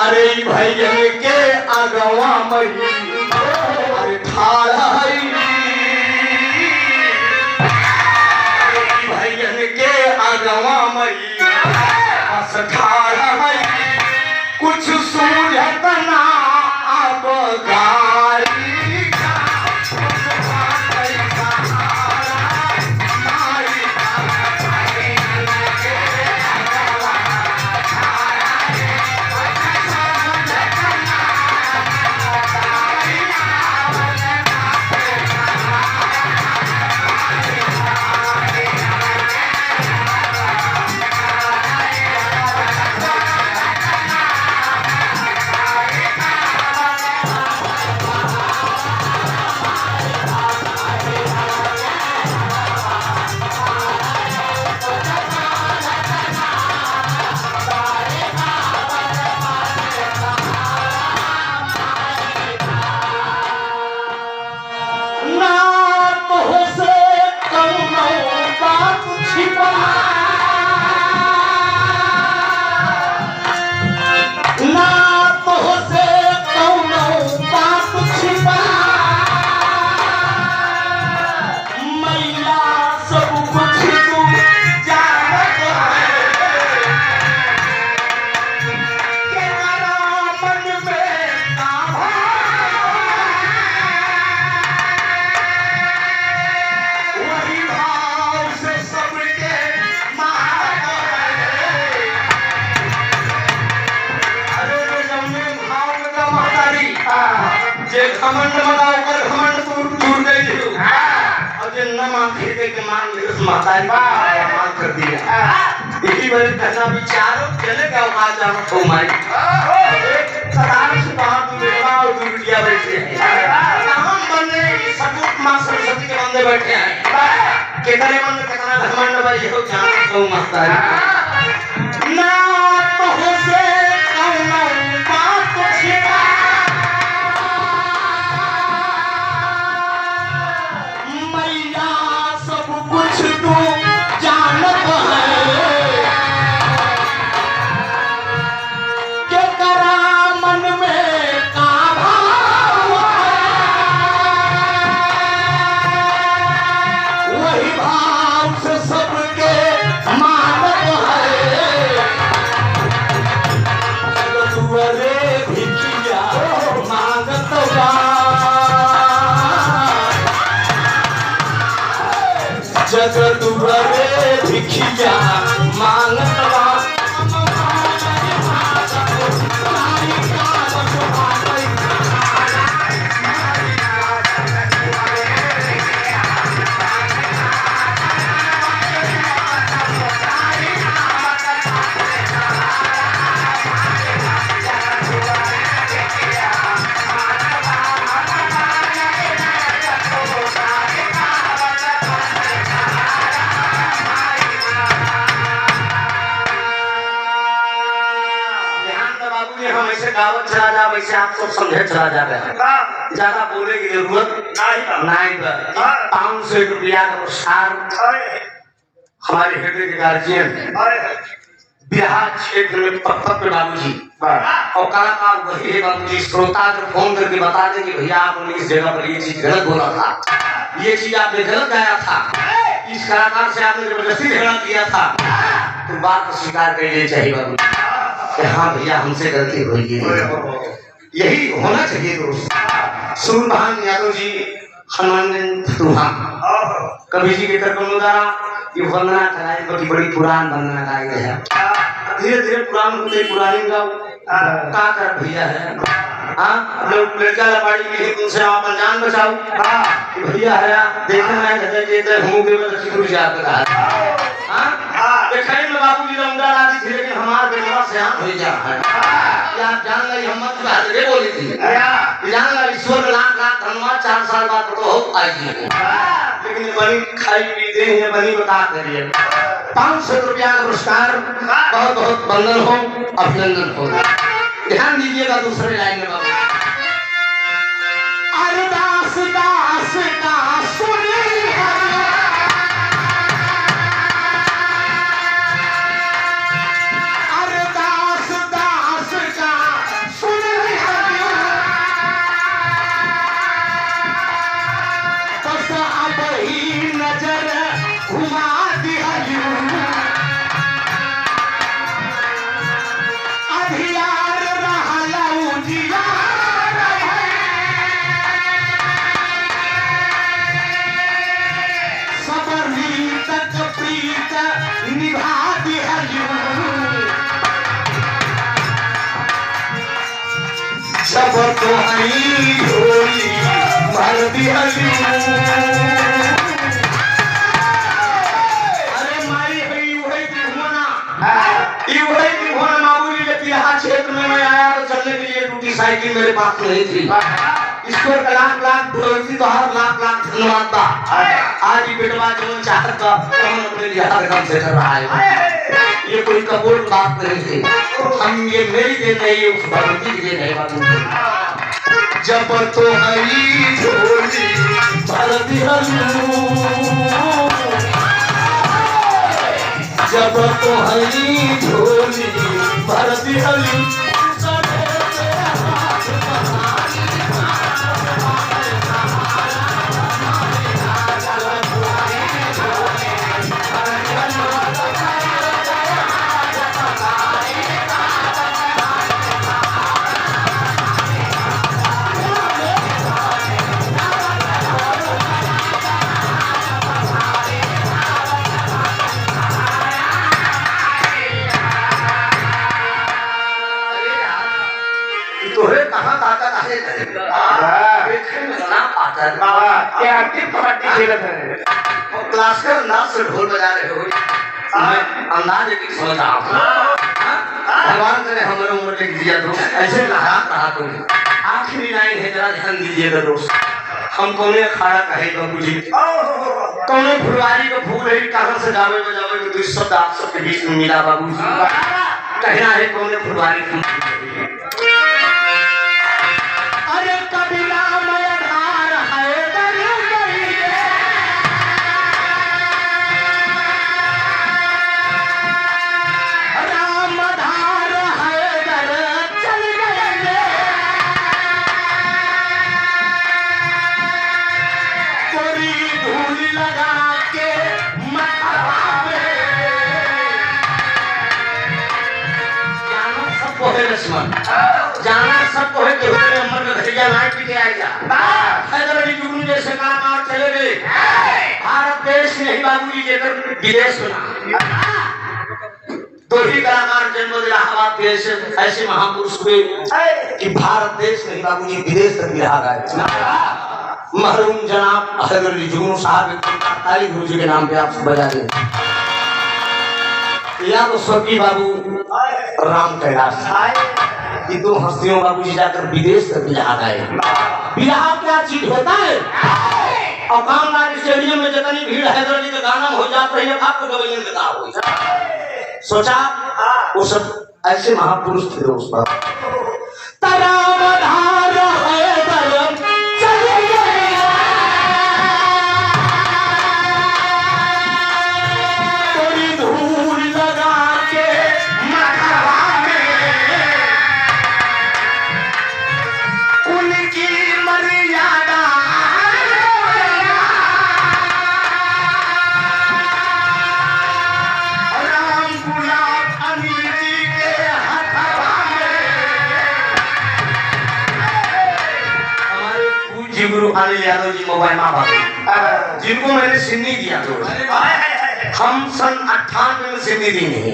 अरे भैयन के अगवा मई अरे ठाड़ा भैयन के अगवा मई बस ठाड़ा कुछ सूझत ना अब गारी जे घमंड मगाओ कर घमंड दूर गई थी और जे न मांगे के मान ले उस मातारी मान कर दिया यही बारे कहना विचारो चलेगा आज जानो तो माई कतार से बाहर दूल्हा और दूल्हिया बैठे हैं हम बंदे सपूत मां सरस्वती के बंदे बैठे हैं कितने बंदे कितना घमंड भाई हो जानो तो मातारी ना तो हो से कौनो बात छिपा कुछ तो जानत है के करा मन में का भाव वही भाव से सबके मानत है तुअरे भिखिया मांगत बा जगत भरे भिखिया मांगत बा गावत चला जा वैसे आप सब समझे चला जा रहे ज्यादा बोले की जरूरत नहीं ₹500 का पुरस्कार हमारे हृदय के गार्जियन बिहार क्षेत्र में पत्थर बाबू जी और कलाकार वही है बाबू जी श्रोता को फोन करके बता दें कि भैया आपने इस जगह पर ये चीज गलत बोला था ये चीज आपने गलत गाया था इस कलाकार से आपने जबरदस्ती झगड़ा किया था तो बात को स्वीकार कर लेनी चाहिए बाबू हाँ भैया हमसे गलती हुई है यही होना चाहिए दोस्त सूरभान यादव जी हनुमान कवि जी के तरफ द्वारा ये वंदना कराई बड़ी पुरान वंदना गाई गई है धीरे धीरे पुरान होते पुरानी गाओ का कर भैया है लोग लड़का लपाड़ी में तुमसे आप जान बचाओ भैया है देखना है जैसे हूँ के वजह से दूर जाता है देखने में बाबूजी रंगा आती थी लेकिन हमारा बेटा सियान हो जा है क्या जान गई हम मत बात ये बोली थी जान गई ईश्वर लाख लाख धन्यवाद 4 साल बाद तो हो आई थी लेकिन बनी खाई पी दे ये बनी बता करिए ₹500 का पुरस्कार बहुत बहुत वंदन हो अभिनंदन हो ध्यान दीजिएगा दूसरे लाइन में बाबू अरदास दास का सुनी अरदास दास का जब तो हई झोली भर दिहली अरे माई भाई वही दिखवाना ये वही दिखवाना मामूली जब यहाँ क्षेत्र में मैं आया तो चलने के लिए टूटी साइकिल मेरे पास नहीं थी इसको लाख बोलती तो हर लाख धन्यवाद बा आज ही बेटवा जो चाहत का अपने लिए हर काम से कर रहा है ये कोई कबूल बात नहीं थी हम ये मेरी देन नहीं उस भगवती की देन है बाबू जब तो हरी झोली भर दिहलू जब तो हरी झोली भर दिहलू क्लासिकल अंदाज से ढोल बजा रहे हो अंदाज एक समझ रहा हूँ भगवान करे हमारे उम्र लिख दिया तो ऐसे रहा तुम आखिरी लाइन है जरा ध्यान दीजिएगा दोस्त हम कौने अखाड़ा कहे बाबू जी कौने फुलवारी का फूल है कहाँ से जावे बजावे में दो शब्द आप सबके बीच में मिला बाबू जी कहना है कौने फुलवारी फूल अरे कबीला जाना सबको है कि अमर में घटिया नाच पीटे आएगा हैदराबादी जुगनू जैसे कलाकार चले गए भारत देश नहीं बाबूजी जेकर विदेश बना तो ही कलाकार जन्म इलाहाबाद के ऐसे महापुरुष हुए कि भारत देश नहीं बाबूजी विदेश तक भी रहा गए मरहूम जनाब हैदराबादी जुगनू साहब ताली गुरु जी के नाम पे आप बजा दें या तो स्वर्गीय बाबू राम कैलाश ये दो हस्तियों बाबूजी जाकर विदेश तक बिलाह गए बिलाह क्या चीज होता है और कामगार स्टेडियम में जितनी भीड़ हैदराबादी का गाना हो जाता है आपको गवैयन का हो सोचा वो सब ऐसे महापुरुष थे दोस्त अनिल यादव जी मोबाइल माँ जिनको मैंने सिन्नी दिया तो हम सन 98 में सिन्नी दी नहीं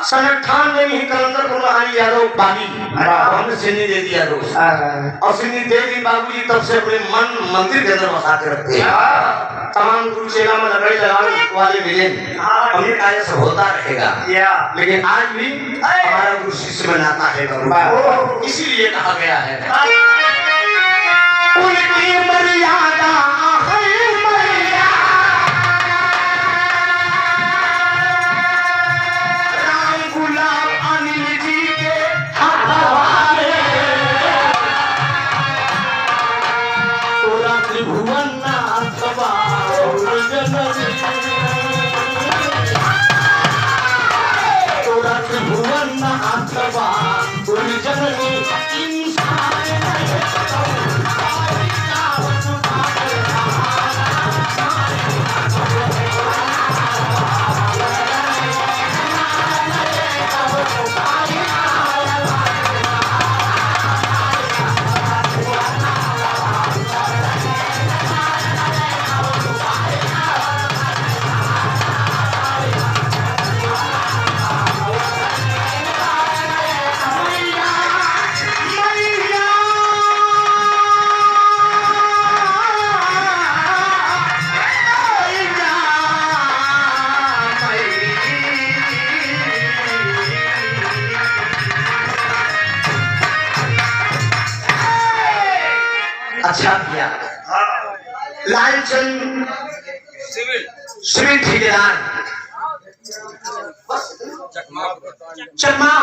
सन 98 में ही कलंदर को अनिल यादव बागी हमने सिन्नी दे दिया दोस्त और सिन्नी दे दी बाबूजी तब से अपने मन मंदिर के अंदर बसा के रखते हैं तमाम गुरु चेला में लड़ाई लगाने वाले मिले हमने कहा सब होता रहेगा लेकिन आज भी हमारा गुरु शिष्य में नाता है बाबू इसीलिए कहा गया है उनकी मर्यादा है राम गुलाब अनिल जी के हवाले तोरा त्रिभुवन नाथ तोरा त्रिभुवन नाथ जननी अच्छा भैया लालचंद सिविल ठेकेदार चकमा